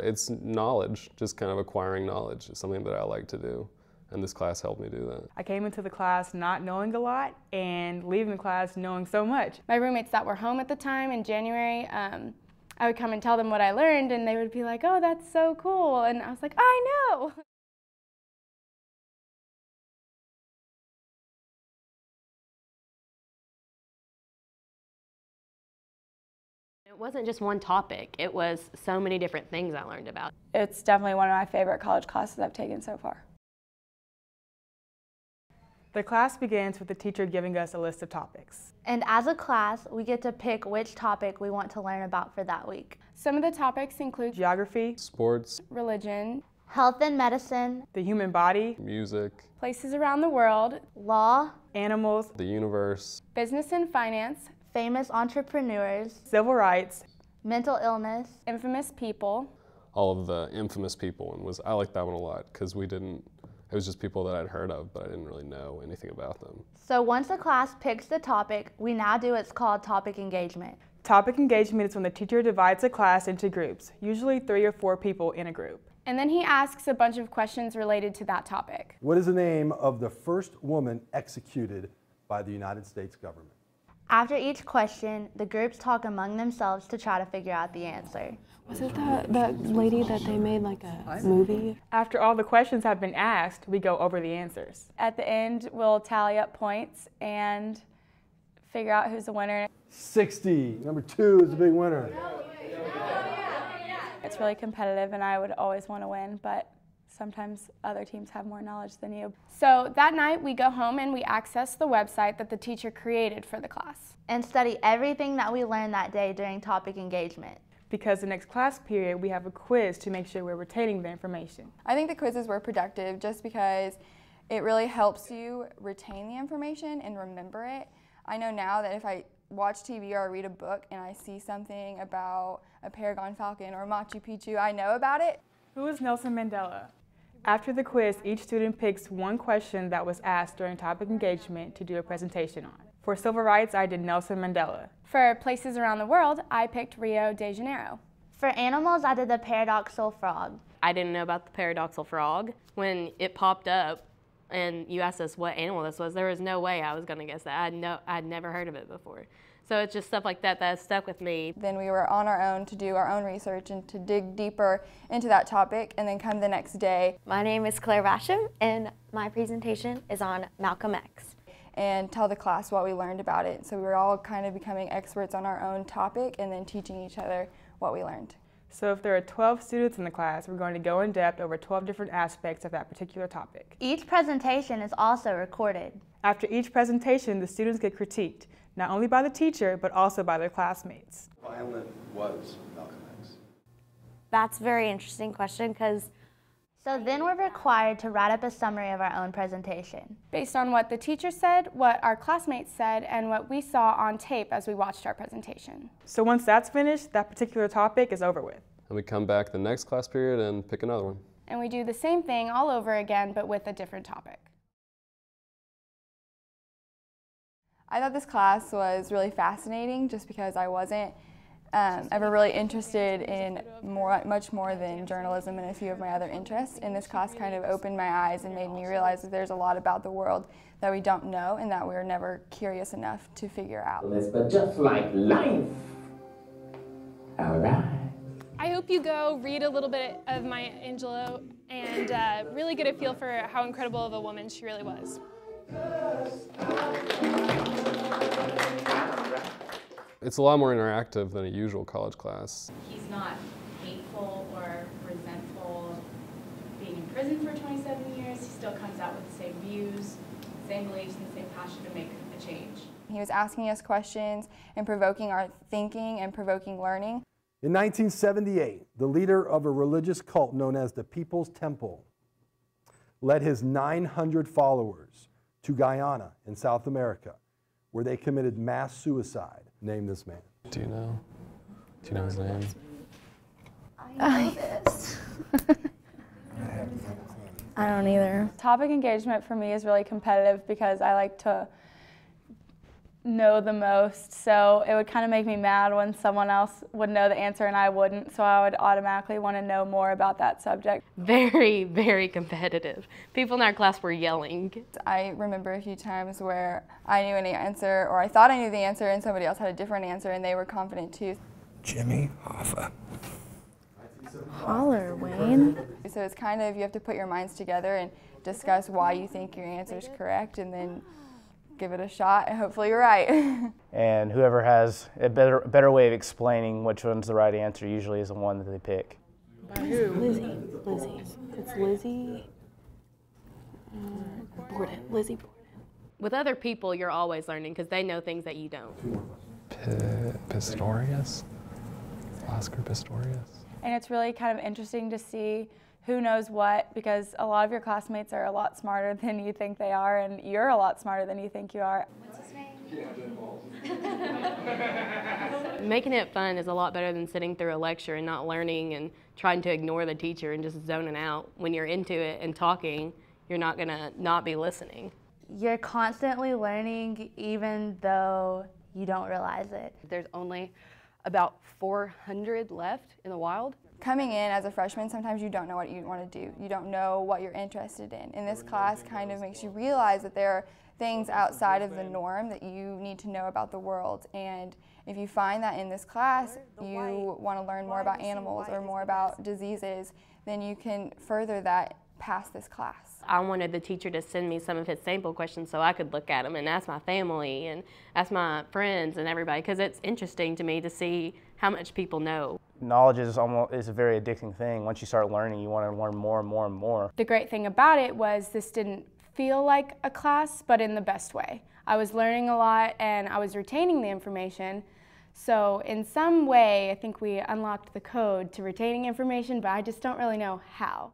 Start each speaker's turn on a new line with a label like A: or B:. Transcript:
A: It's knowledge, just kind of acquiring knowledge is something that I like to do, and this class helped me do that.
B: I came into the class not knowing a lot and leaving the class knowing so much.
C: My roommates that were home at the time in January, I would come and tell them what I learned and they would be like, oh, that's so cool. And I was like, I know.
D: It wasn't just one topic, it was so many different things I learned about.
E: It's definitely one of my favorite college classes I've taken so far.
B: The class begins with the teacher giving us a list of topics.
F: And as a class, we get to pick which topic we want to learn about for that week.
C: Some of the topics include
B: Geography,
A: Sports,
C: religion,
F: Health and medicine,
B: the human body,
A: music,
C: places around the world,
F: law,
B: animals,
A: the universe,
C: business and finance,
F: famous entrepreneurs,
B: civil rights,
F: mental illness,
C: infamous people.
A: all of the infamous people, and I liked that one a lot because it was just people that I'd heard of, but I didn't really know anything about them.
F: So once the class picks the topic, we now do what's called topic engagement.
B: Topic engagement is when the teacher divides a class into groups, usually 3 or 4 people in a group.
C: And then he asks a bunch of questions related to that topic.
G: What is the name of the first woman executed by the United States government?
F: After each question, the groups talk among themselves to try to figure out the answer.
H: Was it that lady that they made like a movie?
B: After all the questions have been asked, we go over the answers.
E: At the end, we'll tally up points and figure out who's the winner.
G: 60. Number 2 is the big winner.
E: It's really competitive and I would always want to win, but sometimes other teams have more knowledge than you.
C: So that night we go home and we access the website that the teacher created for the class.
F: And study everything that we learned that day during topic engagement.
B: Because the next class period, we have a quiz to make sure we're retaining the information.
I: I think the quizzes were productive just because it really helps you retain the information and remember it. I know now that if I watch TV or read a book and I see something about a Paragon Falcon or Machu Picchu, I know about it.
B: Who is Nelson Mandela? After the quiz, each student picks one question that was asked during topic engagement to do a presentation on. For civil rights, I did Nelson Mandela.
C: For places around the world, I picked Rio de Janeiro.
F: For animals, I did the paradoxal frog.
D: I didn't know about the paradoxal frog. When it popped up and you asked us what animal this was, there was no way I was going to guess that. I'd never heard of it before. So it's just stuff like that that stuck with me.
I: Then we were on our own to do our own research and to dig deeper into that topic, and then come the next day.
J: My name is Claire Basham, and my presentation is on Malcolm X.
I: And tell the class what we learned about it. So we were all kind of becoming experts on our own topic and then teaching each other what we learned.
B: So if there are 12 students in the class, we're going to go in depth over 12 different aspects of that particular topic.
F: Each presentation is also recorded.
B: After each presentation, the students get critiqued, not only by the teacher, but also by their classmates.
G: Violent was Malcolm X.
J: That's a very interesting question because
F: So then we're required to write up a summary of our own presentation.
C: Based on what the teacher said, what our classmates said, and what we saw on tape as we watched our presentation.
B: So once that's finished, that particular topic is over with.
A: And we come back the next class period and pick another one.
C: And we do the same thing all over again, but with a different topic.
I: I thought this class was really fascinating just because I wasn't ever really interested in much more than journalism and a few of my other interests. And this class kind of opened my eyes and made me realize that there's a lot about the world that we don't know and that we're never curious enough to figure out.
K: But just like life. All right.
L: I hope you go read a little bit of Maya Angelou and really get a feel for how incredible of a woman she really was.
A: It's a lot more interactive than a usual college class.
M: He's not hateful or resentful being in prison for 27 years. He still comes out with the same views, same beliefs, and the same passion to make a change.
I: He was asking us questions and provoking our thinking and provoking learning.
G: In 1978, the leader of a religious cult known as the People's Temple led his 900 followers to Guyana in South America, where they committed mass suicide. Name this man.
A: Do you know? Do you know his name?
J: I know this.
E: I don't either. Topic engagement for me is really competitive because I like to know the most, so it would kind of make me mad when someone else would know the answer and I wouldn't, so I would automatically want to know more about that subject.
D: Very, very competitive. People in our class were yelling.
I: I remember a few times where I knew an answer, or I thought I knew the answer, and somebody else had a different answer, and they were confident too.
N: Jimmy Hoffa.
H: Holler, Wayne.
I: So it's kind of, you have to put your minds together and discuss why you think your answer is correct, and then give it a shot, and hopefully you're right.
O: And whoever has a better way of explaining which one's the right answer usually is the one that they pick.
H: By who? Lizzie. It's Lizzie Borden. Lizzie Borden.
D: With other people, you're always learning because they know things that you don't.
A: Pistorius? Oscar Pistorius?
E: And it's really kind of interesting to see who knows what, because a lot of your classmates are a lot smarter than you think they are, and you're a lot smarter than you think you are.
J: What's his name?
D: Making it fun is a lot better than sitting through a lecture and not learning and trying to ignore the teacher and just zoning out. When you're into it and talking, you're not gonna not be listening.
F: You're constantly learning even though you don't realize it.
P: There's only about 400 left in the wild.
I: Coming in as a freshman, sometimes you don't know what you want to do. You don't know what you're interested in. And this class kind of makes you realize that there are things outside of the norm that you need to know about the world. And if you find that in this class, you want to learn more about animals or more about diseases, then you can further that past this class.
D: I wanted the teacher to send me some of his sample questions so I could look at them and ask my family and ask my friends and everybody, because it's interesting to me to see how much people know.
O: Knowledge is a very addicting thing. Once you start learning, you want to learn more and more and more.
C: The great thing about it was this didn't feel like a class, but in the best way. I was learning a lot and I was retaining the information. So in some way, I think we unlocked the code to retaining information, but I just don't really know how.